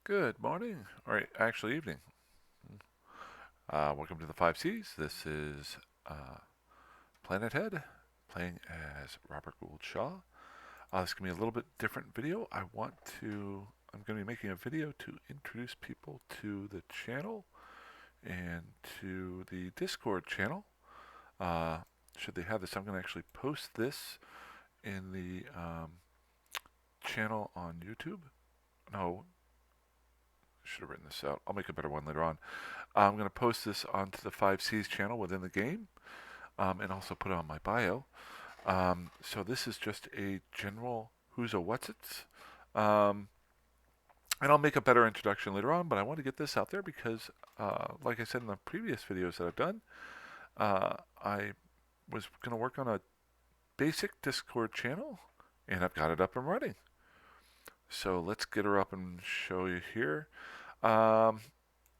Good morning, or actually evening. Welcome to the 5Cs. This is Planet Head, playing as Robert Gould Shaw. This is going to be a little bit different video. I'm going to be making a video to introduce people to the channel and to the Discord channel. Should they have this, I'm going to actually post this in the channel on YouTube. No, should have written this out. I'll make a better one later on. I'm going to post this onto the 5Cs channel within the game, and also put it on my bio. So this is just a general who's a what's it's. And I'll make a better introduction later on, but I want to get this out there because, like I said in the previous videos that I've done, I was going to work on a basic Discord channel, and I've got it up and running. So let's get her up and show you here.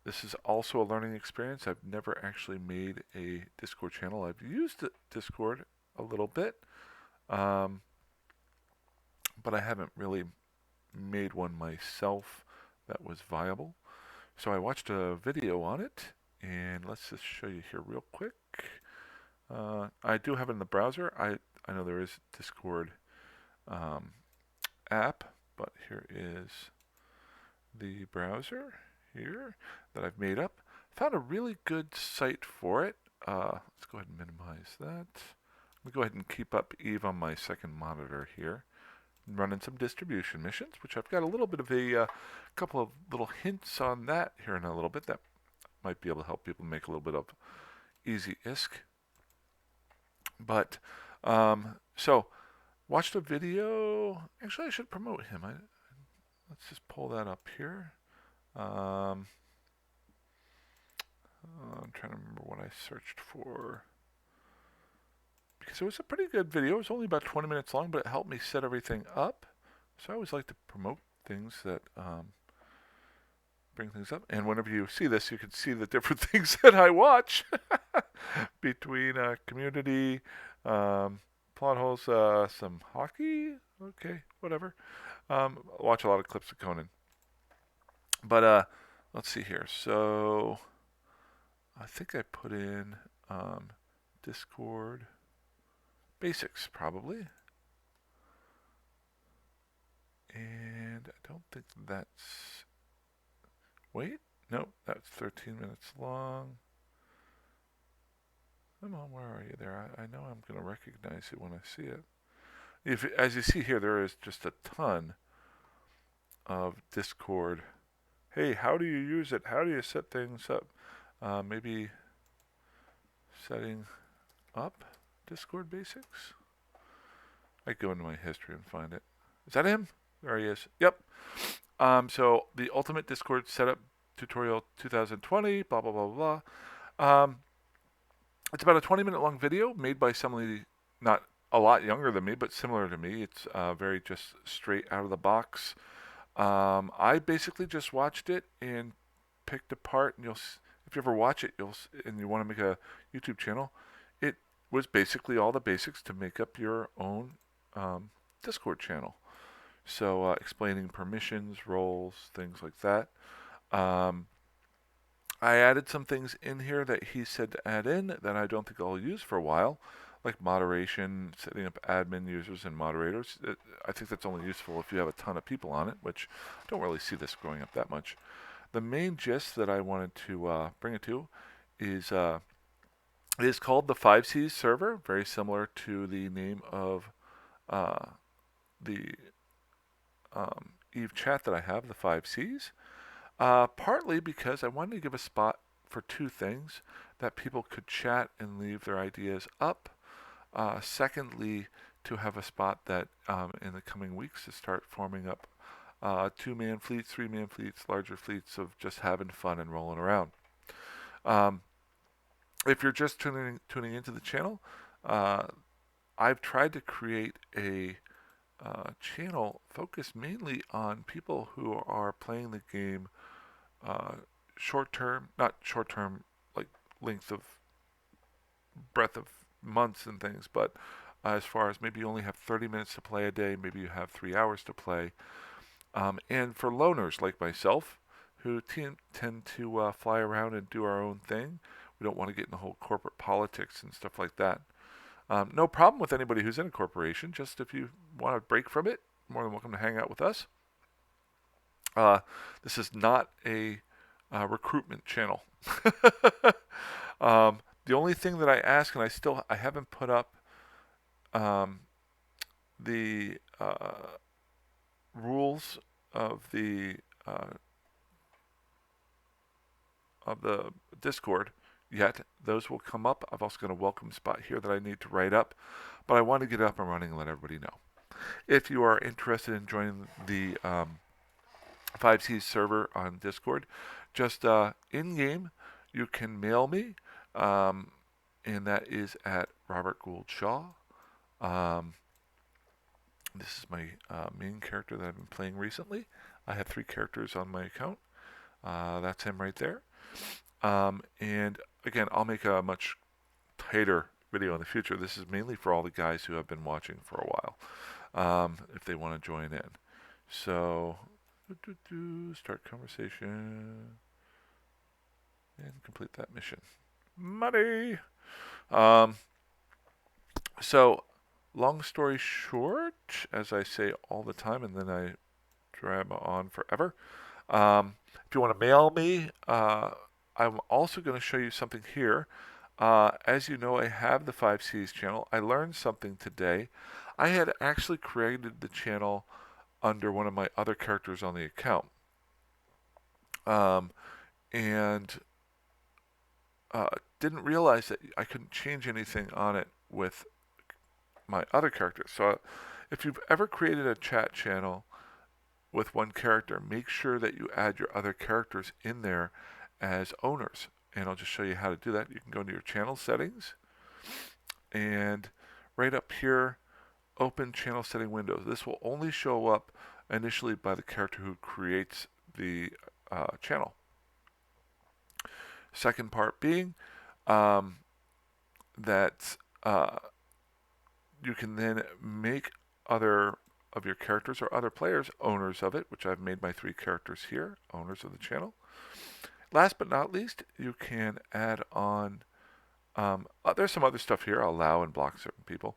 This is also a learning experience. I've never actually made a Discord channel. I've used Discord a little bit, but I haven't really made one myself that was viable. So I watched a video on it, and let's just show you here real quick. I do have it in the browser. I know there is Discord app, but here is the browser here that I've made up. Found a really good site for it. Let's go ahead and minimize that. Let me go ahead and keep up Eve on my second monitor here. Running some distribution missions, which I've got a little bit of a couple of little hints on that here in a little bit that might be able to help people make a little bit of easy ISK. But, so, watched a video. Actually, I should promote him. Let's just pull that up here. I'm trying to remember what I searched for. Because it was a pretty good video. It was only about 20 minutes long, but it helped me set everything up. So I always like to promote things that bring things up. And whenever you see this, you can see the different things that I watch between community, plot holes, some hockey. Okay, whatever. Watch a lot of clips of Conan. But let's see here. So I think I put in Discord basics probably. And I don't think that's... Wait, no, that's 13 minutes long. Come on, where are you there? I know I'm going to recognize it when I see it. As you see here, there is just a ton of Discord. Hey, how do you use it? How do you set things up? Maybe setting up Discord basics? I go into my history and find it. Is that him? There he is. Yep. So the Ultimate Discord Setup Tutorial 2020, blah, blah, blah, blah. It's about a 20-minute long video made by somebody not a lot younger than me, but similar to me. It's very just straight out of the box. I basically just watched it and picked apart, and if you ever watch it, and you want to make a YouTube channel, it was basically all the basics to make up your own Discord channel. So explaining permissions, roles, things like that. I added some things in here that he said to add in that I don't think I'll use for a while, like moderation, setting up admin users and moderators. I think that's only useful if you have a ton of people on it, which I don't really see this growing up that much. The main gist that I wanted to bring it to is it is called the 5Cs server, very similar to the name of the Eve chat that I have, the 5Cs. Partly because I wanted to give a spot for two things: that people could chat and leave their ideas up. Secondly, to have a spot that in the coming weeks to start forming up two-man fleets, three-man fleets, larger fleets of just having fun and rolling around. If you're just tuning into the channel, I've tried to create a channel focused mainly on people who are playing the game short-term, not short-term like length of breadth of months and things, but as far as maybe you only have 30 minutes to play a day, maybe you have 3 hours to play. And for loners like myself, who tend to fly around and do our own thing, we don't want to get in the whole corporate politics and stuff like that. No problem with anybody who's in a corporation. Just if you want to break from it, more than welcome to hang out with us. This is not a recruitment channel. The only thing that I ask, and I haven't put up um, the rules of the uh, of the Discord yet. Those will come up. I've also got a welcome spot here that I need to write up, but I want to get it up and running and let everybody know. If you are interested in joining the 5Cs server on Discord, just in game, you can mail me, and that is at Robert Gould Shaw. This is my main character that I've been playing recently. I have 3 characters on my account. That's him right there. And again, I'll make a much tighter video in the future. This is mainly for all the guys who have been watching for a while, if they want to join in. So, start conversation and complete that mission. Money! Um, so, long story short, as I say all the time, and then I drab on forever. If you want to mail me, I'm also going to show you something here. As you know, I have the 5Cs channel. I learned something today. I had actually created the channel under one of my other characters on the account. And didn't realize that I couldn't change anything on it with my other character. So if you've ever created a chat channel with one character, make sure that you add your other characters in there as owners. And I'll just show you how to do that. You can go into your channel settings, and right up here, open channel setting windows. This will only show up initially by the character who creates the channel. Second part being that you can then make other of your characters or other players owners of it, which I've made my 3 characters here, owners of the channel. Last but not least, you can add on, there's some other stuff here, allow and block certain people,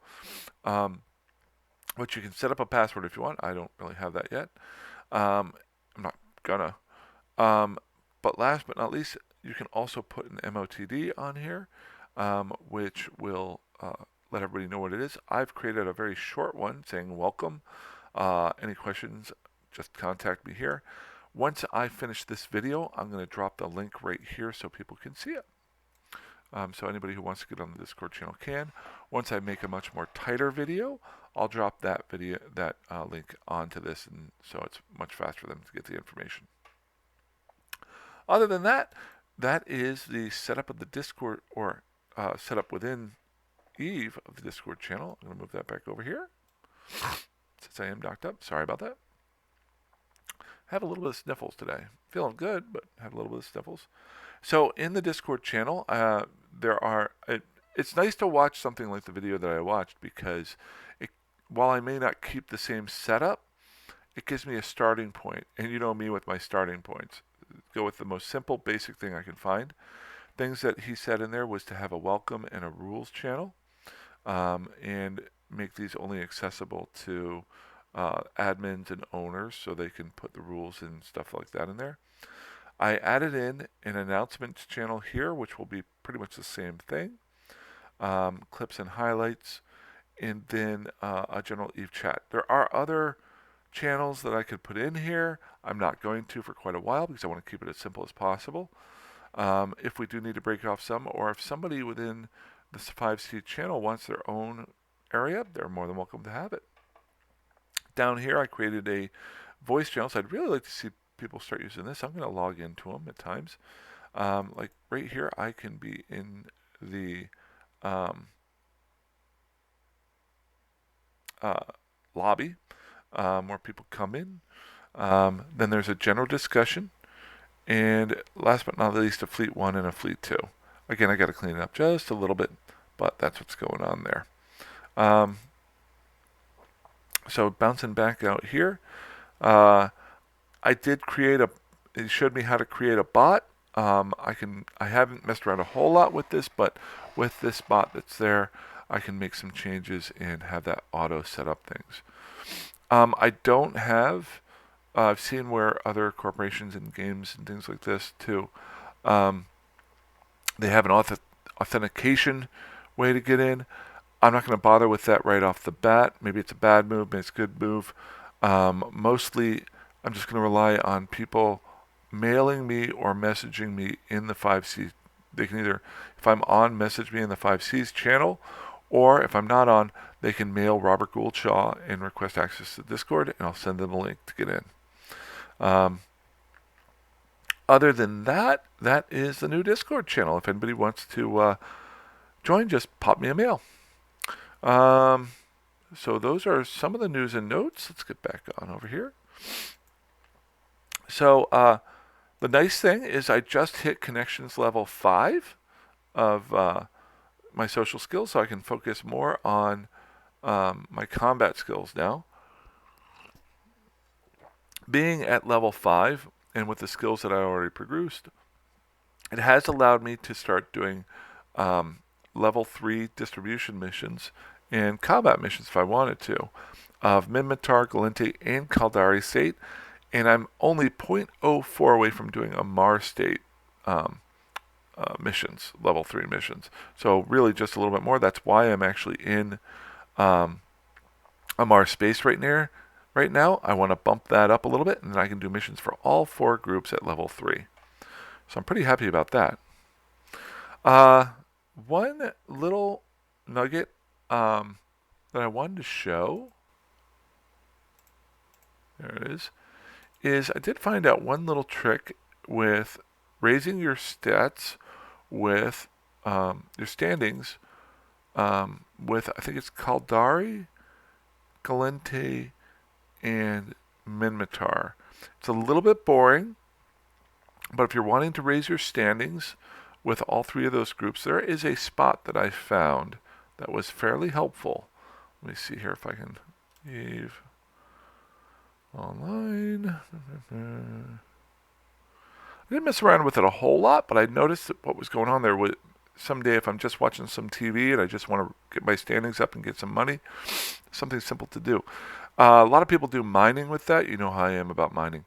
but you can set up a password if you want. I don't really have that yet. I'm not gonna. But last but not least, you can also put an MOTD on here, which will let everybody know what it is. I've created a very short one saying welcome. Any questions, just contact me here. Once I finish this video, I'm going to drop the link right here so people can see it. So anybody who wants to get on the Discord channel can. Once I make a much more tighter video, I'll drop that link onto this, and so it's much faster for them to get the information. Other than that, that is the setup of the Discord, or setup within Eve of the Discord channel. I'm going to move that back over here since I am docked up. Sorry about that. Have a little bit of sniffles today. Feeling good, but have a little bit of sniffles. So in the Discord channel, it's nice to watch something like the video that I watched, because while I may not keep the same setup, it gives me a starting point. And you know me with my starting points. Go with the most simple, basic thing I can find. Things that he said in there was to have a welcome and a rules channel, and make these only accessible to admins and owners, so they can put the rules and stuff like that in there. I added in an announcements channel here, which will be pretty much the same thing. Clips and highlights, and then a general Eve chat. There are other channels that I could put in here. I'm not going to for quite a while, because I want to keep it as simple as possible. If we do need to break off some, or if somebody within this 5C channel wants their own area, they're more than welcome to have it. Down here, I created a voice channel, so I'd really like to see people start using this. I'm going to log into them at times. Like right here, I can be in the lobby where people come in. Then there's a general discussion. And last but not least, a Fleet 1 and a Fleet 2. Again, I got to clean it up just a little bit, but that's what's going on there. So bouncing back out here, I did create a. It showed me how to create a bot. I haven't messed around a whole lot with this, but with this bot that's there, I can make some changes and have that auto set up things. I don't have. I've seen where other corporations and games and things like this too. Um, they have an authentication way to get in. I'm not going to bother with that right off the bat. Maybe it's a bad move, maybe it's a good move. Mostly, I'm just going to rely on people mailing me or messaging me in the 5C. They can either, if I'm on, message me in the 5Cs channel, or if I'm not on, they can mail Robert Gouldshaw and request access to Discord, and I'll send them a link to get in. Other than that, that is the new Discord channel. If anybody wants to join, just pop me a mail. So those are some of the news and notes. Let's get back on over here. So the nice thing is I just hit connections level 5 of my social skills, so I can focus more on my combat skills now. Being at level 5 and with the skills that I already produced, it has allowed me to start doing level 3 distribution missions and combat missions if I wanted to, of Minmatar, Galente, and Caldari State, and I'm only 0.04 away from doing a Mars State missions, level 3 missions. So really just a little bit more. That's why I'm actually in a Mars space right now. I want to bump that up a little bit, and then I can do missions for all 4 groups at level 3. So I'm pretty happy about that. One little nugget that I wanted to show, there it is I did find out one little trick with raising your stats with your standings with, I think it's Caldari, Galente, and Minmatar. It's a little bit boring, but if you're wanting to raise your standings with all 3 of those groups, there is a spot that I found that was fairly helpful. Let me see here if I can leave online. I didn't mess around with it a whole lot, but I noticed that what was going on there was someday if I'm just watching some TV and I just want to get my standings up and get some money, something simple to do. A lot of people do mining with that. You know how I am about mining.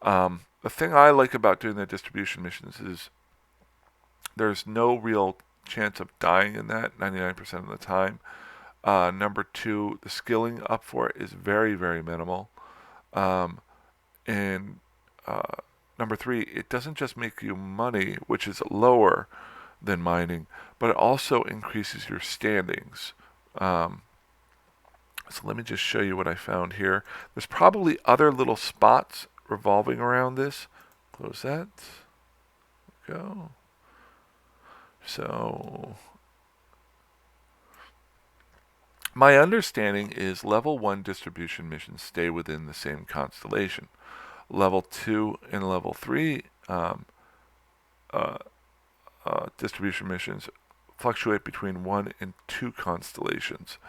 The thing I like about doing the distribution missions is there's no real chance of dying in that 99% of the time. Number 2, the skilling up for it is very, very minimal. And number 3, it doesn't just make you money, which is lower than mining, but it also increases your standings. So let me just show you what I found here. There's probably other little spots revolving around this. Close that. Go. So my understanding is level 1 distribution missions stay within the same constellation. Level 2 and level 3 distribution missions fluctuate between 1 and 2 constellations.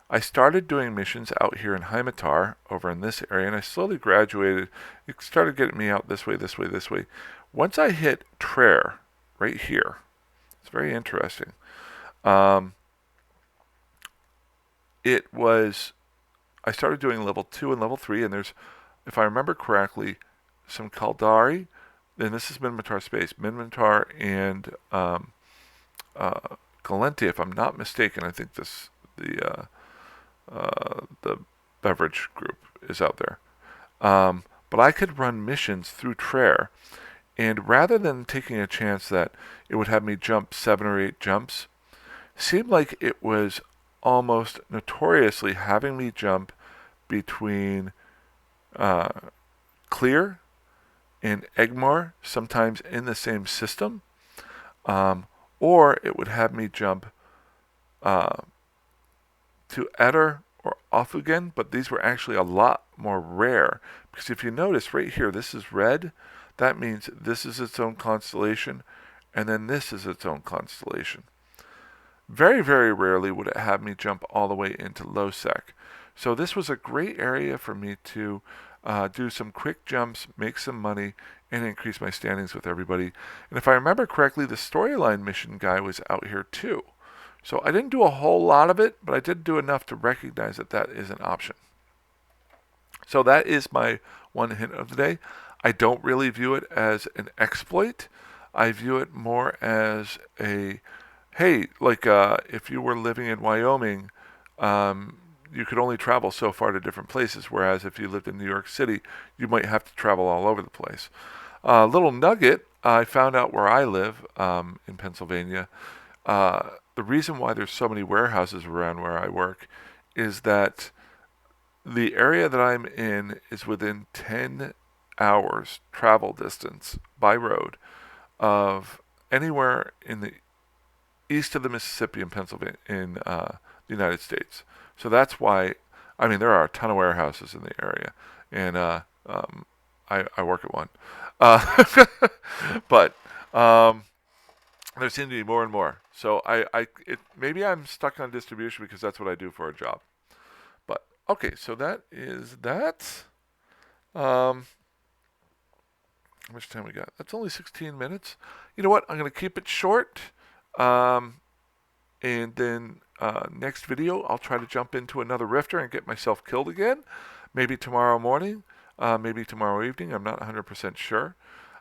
I started doing missions out here in Heimatar, over in this area, and I slowly graduated. It started getting me out this way, this way, this way. Once I hit Traer, right here, it's very interesting. I started doing level 2 and level 3, and there's, if I remember correctly, some Caldari, and this is Minmatar space, Minmatar and Galente, if I'm not mistaken. I think the beverage group is out there. But I could run missions through Traer, and rather than taking a chance that it would have me jump 7 or 8 jumps, seemed like it was almost notoriously having me jump between Clear and Egmar, sometimes in the same system, or it would have me jump to Eder or Ofugen, but these were actually a lot more rare, because if you notice right here, this is red. That means this is its own constellation, and then this is its own constellation. Very, very rarely would it have me jump all the way into Losec. So this was a great area for me to do some quick jumps, make some money, and increase my standings with everybody. And if I remember correctly, the storyline mission guy was out here too. So I didn't do a whole lot of it, but I did do enough to recognize that that is an option. So that is my one hint of the day. I don't really view it as an exploit. I view it more as a, hey, like if you were living in Wyoming, you could only travel so far to different places. Whereas if you lived in New York City, you might have to travel all over the place. Little nugget, I found out where I live in Pennsylvania. The reason why there's so many warehouses around where I work is that the area that I'm in is within 10 hours travel distance by road of anywhere in the east of the Mississippi in Pennsylvania, in the United States. So that's why, I mean, there are a ton of warehouses in the area, and I work at one. Uh, but there seem to be more and more. So maybe I'm stuck on distribution because that's what I do for a job. But okay, so that is that. Um, how much time we got? That's only 16 minutes. You know what? I'm going to keep it short. Um, and then next video, I'll try to jump into another rifter and get myself killed again. Maybe tomorrow morning, maybe tomorrow evening. I'm not 100% sure.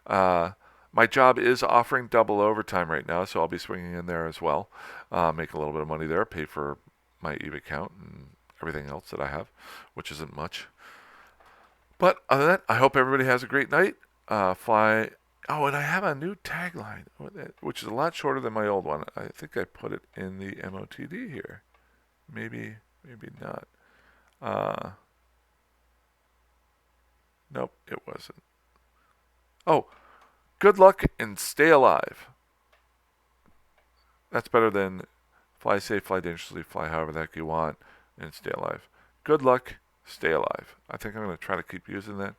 Uh, my job is offering double overtime right now, so I'll be swinging in there as well. Make a little bit of money there, pay for my EVE account and everything else that I have, which isn't much. But other than that, I hope everybody has a great night. Fly. Oh, and I have a new tagline, which is a lot shorter than my old one. I think I put it in the MOTD here. Maybe, maybe not. Uh, nope, it wasn't. Oh, good luck and stay alive. That's better than fly safe, fly dangerously, fly however the heck you want, and stay alive. Good luck, stay alive. I think I'm going to try to keep using that.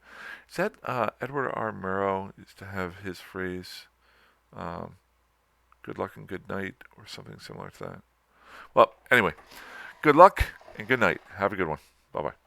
Is that Edward R. Murrow used to have his phrase, um, good luck and good night, or something similar to that? Well, anyway, good luck and good night. Have a good one. Bye bye.